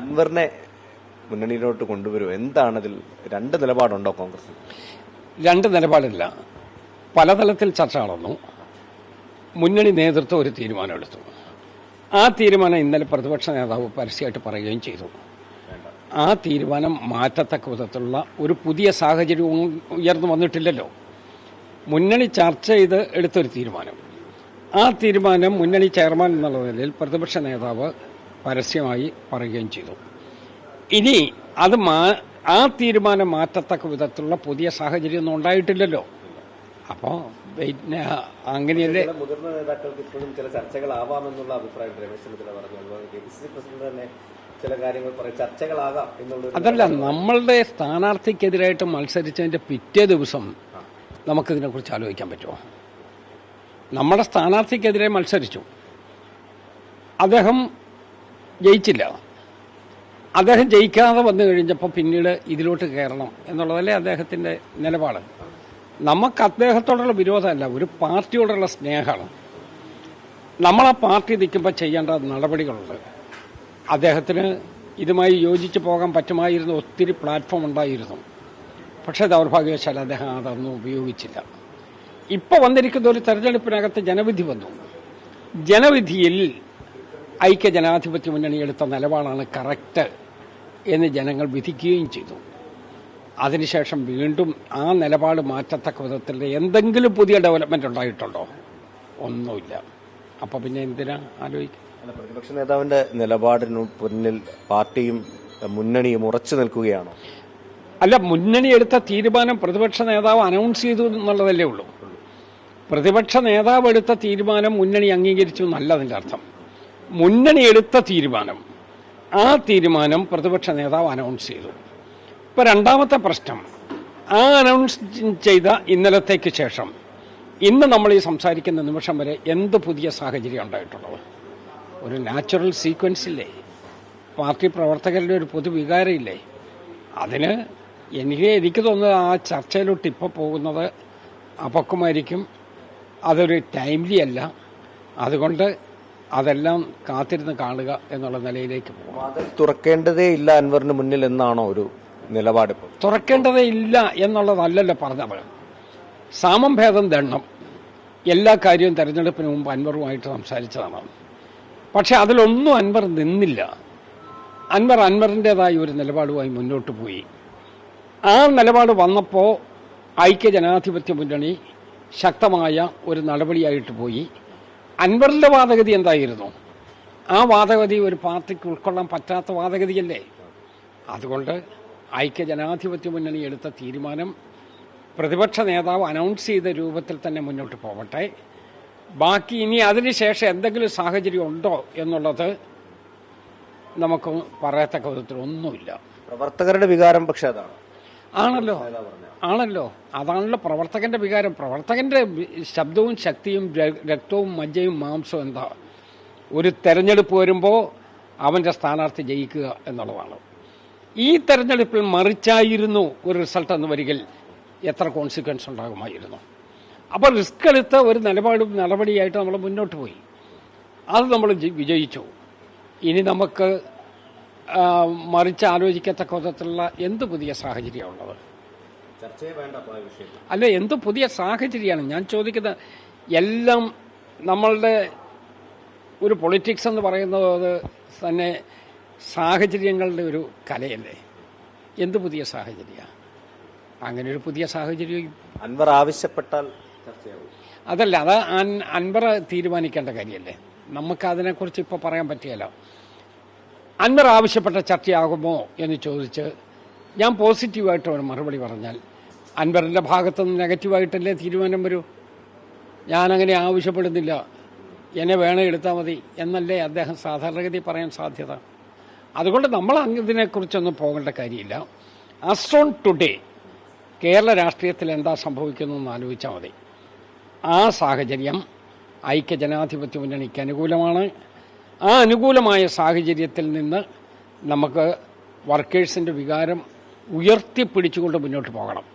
അൻവറിനെ മുന്നണിയിലോട്ട് കൊണ്ടുവരും, എന്താണ് ഇതിൽ രണ്ട് നിലപാടുണ്ടോ കോൺഗ്രസ്? രണ്ട് നിലപാടില്ല, പലതലത്തിൽ ചർച്ച നടന്നു. മുന്നണി നേതൃത്വം ഒരു തീരുമാനമെടുത്തു. ആ തീരുമാനം ഇന്നലെ പ്രതിപക്ഷ നേതാവ് പരസ്യമായിട്ട് പറയുകയും ചെയ്തു. ആ തീരുമാനം മാറ്റത്തക്ക വിധത്തിലുള്ള ഒരു പുതിയ സാഹചര്യം ഉയർന്നു വന്നിട്ടില്ലല്ലോ. മുന്നണി ചർച്ച ചെയ്ത് എടുത്തൊരു തീരുമാനം, ആ തീരുമാനം മുന്നണി ചെയർമാൻ എന്നുള്ള നിലയിൽ പ്രതിപക്ഷ നേതാവ് പരസ്യമായി പറയുകയും ചെയ്തു. ഇനി അത് ആ തീരുമാനം മാറ്റത്തക്ക വിധത്തിലുള്ള പുതിയ സാഹചര്യമൊന്നും ഉണ്ടായിട്ടില്ലല്ലോ. അപ്പോൾ അങ്ങനെയല്ലേ മുതിർന്ന നേതാക്കൾക്ക് ഇപ്പോഴും ചില ചർച്ചകളാവാമെന്നുള്ള അഭിപ്രായം രമേശ് ചെന്നിത്തല പറഞ്ഞു. KPCC പ്രസിഡന്റ് തന്നെ ചില കാര്യങ്ങൾ പറയും, ചർച്ചകളാകാം എന്നുള്ള. അതല്ല, നമ്മളുടെ സ്ഥാനാർത്ഥിക്കെതിരായിട്ട് മത്സരിച്ചതിന്റെ പിറ്റേ ദിവസം നമുക്കിതിനെക്കുറിച്ച് ആലോചിക്കാൻ പറ്റുമോ? നമ്മുടെ സ്ഥാനാർത്ഥിക്കെതിരെ മത്സരിച്ചു, അദ്ദേഹം ജയിച്ചില്ല. അദ്ദേഹം ജയിക്കാതെ വന്നു കഴിഞ്ഞപ്പോൾ പിന്നീട് ഇതിലോട്ട് കയറണം എന്നുള്ളതല്ലേ അദ്ദേഹത്തിന്റെ നിലപാട്. നമുക്ക് അദ്ദേഹത്തോടുള്ള വിരോധമല്ല, ഒരു പാർട്ടിയോടുള്ള സ്നേഹമാണ്. നമ്മളെ പാർട്ടി നിൽക്കുമ്പോൾ ചെയ്യേണ്ട നടപടികളുണ്ട്. അദ്ദേഹത്തിന് ഇതുമായി യോജിച്ച് പോകാൻ പറ്റുമായിരുന്ന ഒത്തിരി പ്ലാറ്റ്ഫോം ഉണ്ടായിരുന്നു. പക്ഷേ ദൗർഭാഗ്യവശാൽ അദ്ദേഹം അതൊന്നും ഉപയോഗിച്ചില്ല. ഇപ്പോൾ വന്നിരിക്കുന്ന ഒരു തെരഞ്ഞെടുപ്പിനകത്ത് ജനവിധി വന്നു. ജനവിധിയിൽ ഐക്യ ജനാധിപത്യ മുന്നണി എടുത്ത നിലപാടാണ് കറക്റ്റ് എന്ന് ജനങ്ങൾ വിധിക്കുകയും ചെയ്തു. അതിനുശേഷം വീണ്ടും ആ നിലപാട് മാറ്റത്തക്ക വിധത്തിൽ എന്തെങ്കിലും പുതിയ ഡെവലപ്മെന്റ് ഉണ്ടായിട്ടുണ്ടോ? ഒന്നുമില്ല. അപ്പോൾ പിന്നെ എന്തിനാ ആലോചിക്കുക? പ്രതിപക്ഷ നേതാവിന്റെ നിലപാടിന് പിന്നിൽ പാർട്ടിയും മുന്നണിയും ഉറച്ചു നിൽക്കുകയാണോ? അല്ല, മുന്നണി എടുത്ത തീരുമാനം പ്രതിപക്ഷ നേതാവ് അനൗൺസ് ചെയ്തു എന്നുള്ളതല്ലേ ഉള്ളൂ. പ്രതിപക്ഷ നേതാവ് എടുത്ത തീരുമാനം മുന്നണി അംഗീകരിച്ചു എന്നല്ല അതിൻ്റെ അർത്ഥം. മുന്നണി എടുത്ത തീരുമാനം, ആ തീരുമാനം പ്രതിപക്ഷ നേതാവ് അനൗൺസ് ചെയ്തു. ഇപ്പോൾ രണ്ടാമത്തെ പ്രശ്നം, ആ അനൗൺസ് ചെയ്ത ഇന്നലത്തേക്ക് ശേഷം ഇന്ന് നമ്മൾ ഈ സംസാരിക്കുന്ന നിമിഷം വരെ എന്ത് പുതിയ സാഹചര്യം ഉണ്ടായിട്ടുള്ളത്? ഒരു നാച്ചുറൽ സീക്വൻസ് ഇല്ലേ? പാർട്ടി പ്രവർത്തകരുടെ ഒരു പൊതുവികാരം ഇല്ലേ? അതിന് എനിക്ക് തോന്നുന്നത് ആ ചർച്ചയിലോട്ട് ഇപ്പോൾ പോകുന്നത് അപക്വമായിരിക്കും. അതൊരു ടൈംലി അല്ല. അതുകൊണ്ട് അതെല്ലാം കാത്തിരുന്ന് കാണുക എന്നുള്ള നിലയിലേക്ക് പോകും. അത് തുറക്കേണ്ടതേ ഇല്ല അൻവറിന് മുന്നിൽ എന്നാണോ ഒരു നിലപാട്? തുറക്കേണ്ടതേ ഇല്ല എന്നുള്ളതല്ലല്ലോ പറഞ്ഞത്. സാമം ഭേദം ദണ്ണം, എല്ലാ കാര്യവും തെരഞ്ഞെടുപ്പിന് മുമ്പ് അൻവറുമായിട്ട് സംസാരിച്ചതാണ്. പക്ഷെ അതിലൊന്നും അൻവർ നിന്നില്ല. അൻവറിൻ്റെതായ ഒരു നിലപാടുമായി മുന്നോട്ട് പോയി. ആ നിലപാട് വന്നപ്പോൾ ഐക്യ ജനാധിപത്യ മുന്നണി ശക്തമായ ഒരു നടപടിയായിട്ട് പോയി. അൻവറിൻ്റെ വാദഗതി എന്തായിരുന്നു? ആ വാദഗതി ഒരു പാർട്ടിക്ക് ഉൾക്കൊള്ളാൻ പറ്റാത്ത വാദഗതിയല്ലേ? അതുകൊണ്ട് ഐക്യ ജനാധിപത്യ മുന്നണി എടുത്ത തീരുമാനം പ്രതിപക്ഷ നേതാവ് അനൗൺസ് ചെയ്ത രൂപത്തിൽ തന്നെ മുന്നോട്ട് പോകട്ടെ. ബാക്കി ഇനി അതിനുശേഷം എന്തെങ്കിലും സാഹചര്യം ഉണ്ടോ എന്നുള്ളത് നമുക്ക് പറയത്തക്ക വിധത്തിൽ ഒന്നുമില്ല. പ്രവർത്തകരുടെ വികാരം പക്ഷെ അതാണ്. ആണല്ലോ അതാണല്ലോ പ്രവർത്തകന്റെ വികാരം. പ്രവർത്തകന്റെ ശബ്ദവും ശക്തിയും രക്തവും മജ്ജയും മാംസവും എന്താ? ഒരു തെരഞ്ഞെടുപ്പ് വരുമ്പോൾ അവന്റെ സ്ഥാനാർത്ഥി ജയിക്കുക എന്നുള്ളതാണ്. ഈ തെരഞ്ഞെടുപ്പിൽ മറിച്ചായിരുന്നു ഒരു റിസൾട്ട് എന്ന് വരികിൽ എത്ര കോൺസിക്വൻസ് ഉണ്ടാകുമായിരുന്നു. അപ്പോൾ റിസ്ക് എടുത്ത ഒരു നടപടിയായിട്ട് നമ്മൾ മുന്നോട്ട് പോയി. അത് നമ്മൾ വിജയിച്ചു. ഇനി നമുക്ക് മറിച്ച് ആലോചിക്കത്തക്ക വിധത്തിലുള്ള എന്ത് പുതിയ സാഹചര്യമുള്ളത്? അല്ല, എന്ത് പുതിയ സാഹചര്യമാണ് ഞാൻ ചോദിക്കുന്നത്? എല്ലാം നമ്മളുടെ ഒരു പൊളിറ്റിക്സ് എന്ന് പറയുന്നത് തന്നെ സാഹചര്യങ്ങളുടെ ഒരു കലയല്ലേ? എന്ത് പുതിയ സാഹചര്യമാണ്? അങ്ങനെ ഒരു പുതിയ സാഹചര്യം അൻവർ ആവശ്യപ്പെട്ടാൽ അതല്ല, അത് അൻവർ തീരുമാനിക്കേണ്ട കാര്യമല്ലേ? നമുക്ക് അതിനെക്കുറിച്ച് ഇപ്പോൾ പറയാൻ പറ്റിയല്ലോ. അൻവർ ആവശ്യപ്പെട്ട ചർച്ചയാകുമോ എന്ന് ചോദിച്ച് ഞാൻ പോസിറ്റീവായിട്ട് ഒരു മറുപടി പറഞ്ഞാൽ അൻവറിൻ്റെ ഭാഗത്തുനിന്ന് നെഗറ്റീവായിട്ടല്ലേ തീരുമാനം വരൂ. ഞാനങ്ങനെ ആവശ്യപ്പെടുന്നില്ല, എന്നെ വേണേ എടുത്താൽ മതി എന്നല്ലേ അദ്ദേഹം സാധാരണഗതി പറയാൻ സാധ്യത. അതുകൊണ്ട് നമ്മൾ ഇതിനെക്കുറിച്ചൊന്നും പോകേണ്ട കാര്യമില്ല. ആസ് ഓൺ ടുഡേ കേരള രാഷ്ട്രീയത്തിൽ എന്താ സംഭവിക്കുന്നതെന്ന് ആലോചിച്ചാൽ മതി. ആ സാഹചര്യം ഐക്യ ജനാധിപത്യ മുന്നണിക്ക് അനുകൂലമാണ്. ആ അനുകൂലമായ സാഹചര്യത്തിൽ നിന്ന് നമുക്ക് വർക്കേഴ്സിൻ്റെ വികാരം ഉയർത്തിപ്പിടിച്ചുകൊണ്ട് മുന്നോട്ട് പോകണം.